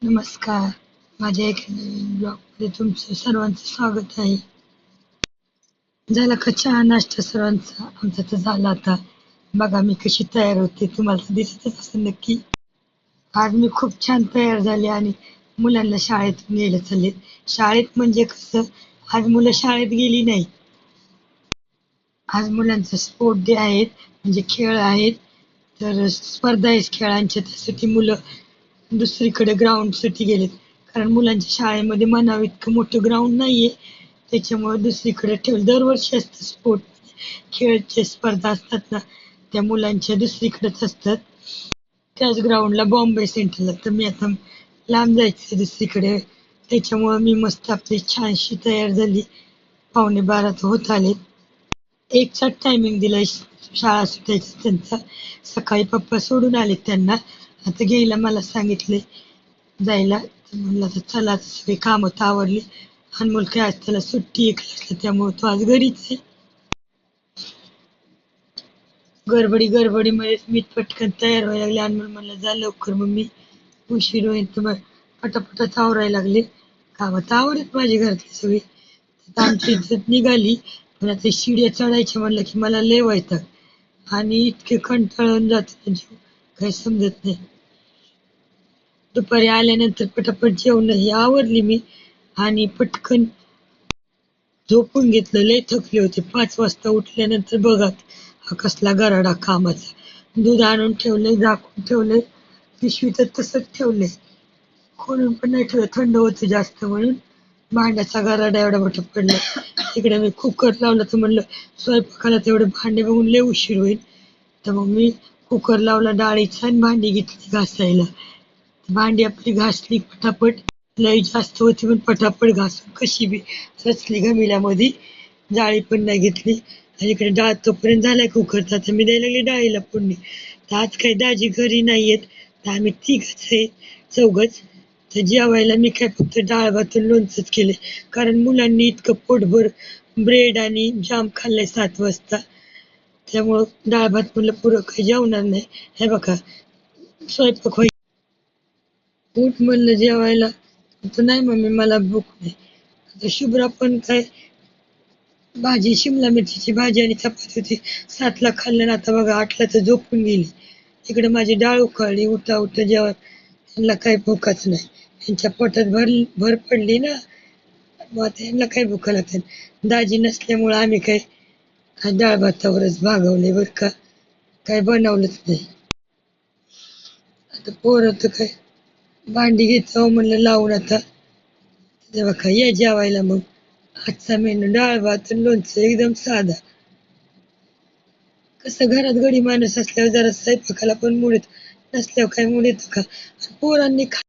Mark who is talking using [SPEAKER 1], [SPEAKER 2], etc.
[SPEAKER 1] नमस्कार. माझ्या एका नवीन ब्लॉगमध्ये तुमचं सर्वांचं स्वागत आहे. झाला का चहा नाश्ता सर्वांचा? आमचा तर झाला आता. बघा मी कशी तयार होते, तुम्हाला तर दिसतच असेल नक्की. आज मी खूप छान तयार झाले आणि मुलांना शाळेत न्यायला चालले. शाळेत म्हणजे कसं, आज मुलं शाळेत गेली नाही. आज मुलांचा स्पोर्ट डे आहेत, म्हणजे खेळ आहेत. तर स्पर्धा आहेत खेळांच्या, त्यासाठी मुलं दुसरीकडे ग्राउंडसाठी गेलेत. कारण मुलांच्या शाळेमध्ये म्हणावं इतकं मोठं ग्राउंड नाहीये. त्याच्यामुळे दुसरीकडे ठेवलं. दरवर्षी असतं स्पोर्ट खेळच्या स्पर्धा असतात ना, त्या मुलांच्या दुसरीकडेच असतात. त्याच ग्राउंडला बॉम्बे सेंटरला. तर मी आता लांब जायचं दुसरीकडे. त्याच्यामुळं मी मस्त आपली छानशी तयार झाली. 11:45 तर होत आले. एकचाच टायमिंग दिलाय शाळा सुटायचा त्यांचा. सकाळी पप्पा सोडून आले त्यांना. आता घ्यायला मला सांगितले जायला. तर म्हणलं आता चला आता सगळी कामं तर आवरली. अनमोल काय आज त्याला सुट्टी आहे क्लासला, त्यामुळे तो आज घरीच आहे. गडबडीमध्ये मी पटकन तयार व्हायला लागले. अनमोल म्हणलं जा लवकर, मग मी उशीर होईल. तर मग पटापट आवरायला लागले. कामं तर आवरत माझी घरातली सगळी. आता आमची इज्जत निघाली. पण आता शिड्या चढायच्या म्हणलं की मला लय वैताग आणि इतके कंटाळून जातो ना जीव, काही समजत नाही. दुपारी आल्यानंतर पटापट जेवण ही आवरली मी आणि पटकन झोपून घेतलं. लय थकले होते. 5 वाजता उठल्यानंतर बघा हा कसला गराडा कामाचा. दूध आणून ठेवलंय, झाकून ठेवलंय, पिशवी तर तसंच ठेवलंय. खोलून पण नाही ठेवलं, थंड होतं जास्त म्हणून. भांड्याचा गराडा एवढा मोठा पडला. इकडे मी कुकर लावला, तर म्हणलं स्वयंपाकाला तेवढे भांडे बघून लय उशीर होईल. तर मग मी कुकर लावला डाळीचा आणि भांडी घेतली घासायला. भांडी आपली घासली पटापट. लई जास्त होती पण पटापट घासून कशी बी रचली घमिल्यामध्ये. जाळी पण नाही घेतली. आणि इकडे डाळ तोपर्यंत झालाय कुकरचा, तर मी द्यायला लागली डाळीला फोडणी. तर आज काही दाजी घरी नाही आहेत, तर आम्ही तिघच आहे, चौघच. तर जेवायला मी काय फक्त डाळ भात आणि लोणचंच केले. कारण मुलांनी इतकं पोटभर ब्रेड आणि जाम खाल्लंय 7 वाजता. त्यामुळं डाळ भात म्हणलं पुरं काही जेवणार नाही. हे बघा स्वयंपाक उठ म्हणलं जेवायला, तर नाही मम्मी मला भूक नाही. आता शुभ्रा पण काय भाजी शिमला मिरचीची भाजी आणि चपाती होती. 7ला खाल्लं ना, आता बघा 8ला तर झोपून गेली. इकडे माझी डाळ उकळली, उठा जेवण. यांना काही भूकच नाही. यांच्या पोटात भर पडली ना, मग आता यांना काय भुका लागतात. दाजी नसल्यामुळं आम्ही काय डाळ भातावरच भागवले बरं का, काय बनवलंच नाही. आता पोरं तर काय भांडी घ्यायचं म्हणलं लावून आता. तेव्हा काय या जेवायला मग. आजचा मेनू डाळ भात आणि लोणचं, एकदम साधा. कसं घरात गडी माणूस असल्यावर जरा स्वयंपाकाला पण मूड येतो, नसल्यावर काय मूड येतो का. पोरांनी